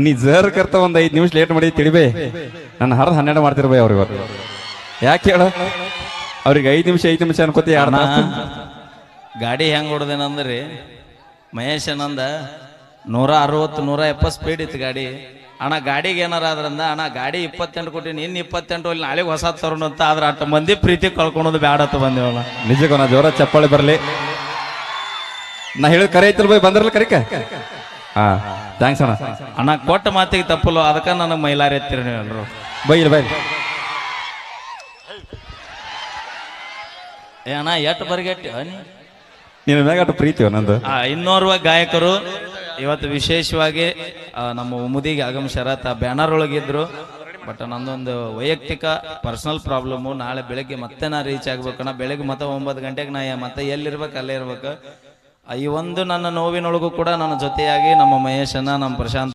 ನೀ ಜರ್ ಕರ್ತ ಒಂದ್ 5 ನಿಮಿಷ ಲೇಟ್ ಮಾಡಿ ತಿಳಿಬೇ ನನ್ನ ಹರ್ದು 12 ಮಾಡ್ತಿರ್ಬೇ ಅವ್ರಿಗೆ ಯಾಕೆ ಹೇಳ ಅವ್ರಿಗೆ 5 ನಿಮಿಷ ಅನ್ಕೋತಿ ಗಾಡಿ ಹೆಂಗ್ ಹೊಡ್ದೇನಂದ್ರಿ ಮಹೇಶ್ ನಂದ 160-170 ಸ್ಪೀಡ್ ಇತ್ತು ಗಾಡಿ. ಅಣ್ಣ ಗಾಡಿಗೆ ಏನಾರ ಆದ್ರಂದ ಅಣ್ಣ ಗಾಡಿ 28 ಕೊಟ್ಟಿನಿ, ಇನ್ನು 28 ಅಲ್ಲಿ ನಾಳೆಗೆ ಹೊಸ ತರೋಣ ಅಂತ ಆದ್ರೆ ಅಷ್ಟು ಮಂದಿ ಪ್ರೀತಿ ಕಳ್ಕೊಳೋದು ಬ್ಯಾಡತ್ತ ಬಂದೇವಲ್ಲ. ನಿಜಕ್ಕೂ ನಾ ಜೋರ ಚಪ್ಪಾಳೆ ಬರಲಿ. ನಾ ಹೇಳಿದ ಕರೆ ಐತಲ್ ಬೈ ಬಂದ್ರಲ್ಲ ಕರಿಕ. ಹಾ ಥ್ಯಾಂಕ್ಸ್ ಅಣ್ಣ. ಅಣ್ಣ ಕೊಟ್ಟ ಮಾತಿಗೆ ತಪ್ಪಲು ಅದಕ್ಕೆ ನನಗೆ ಮೈಲಾರಿ ಎತ್ತೀರಿ ನೀವು ಎಲ್ಲರೂ. ಬೈ ಬೈ ಏ ಅಣ್ಣ ಎಷ್ಟು ಬರಿಗೆಟ್ಟಿ ನಿನ್ನ ಮ್ಯಾಗ ಪ್ರೀತಿಯೋ ನಂದು. ಇನ್ನೋರ್ವ ಗಾಯಕರು ಇವತ್ತು ವಿಶೇಷವಾಗಿ ನಮ್ಮ ಉಮುದಿಗೆ ಆಗಮಿಸ್ಯಾರ. ಬ್ಯಾನರ್ ಒಳಗಿದ್ರು. ಬಟ್ ನಂದೊಂದು ವೈಯಕ್ತಿಕ ಪರ್ಸನಲ್ ಪ್ರಾಬ್ಲಮ್ಮು. ನಾಳೆ ಬೆಳಗ್ಗೆ ಮತ್ತೆ ನಾ ರೀಚ್ ಆಗ್ಬೇಕಣ್ಣ. ಬೆಳಗ್ಗೆ ಮತ್ತೆ 9 ಗಂಟೆಗೆ ನಾ ಮತ್ತೆ ಎಲ್ಲಿರ್ಬೇಕು ಅಲ್ಲೇ ಇರ್ಬೇಕು. ಈ ಒಂದು ನನ್ನ ನೋವಿನೊಳಗೂ ಕೂಡ ನನ್ನ ಜೊತೆಯಾಗಿ ನಮ್ಮ ಮಹೇಶನ, ನಮ್ಮ ಪ್ರಶಾಂತ್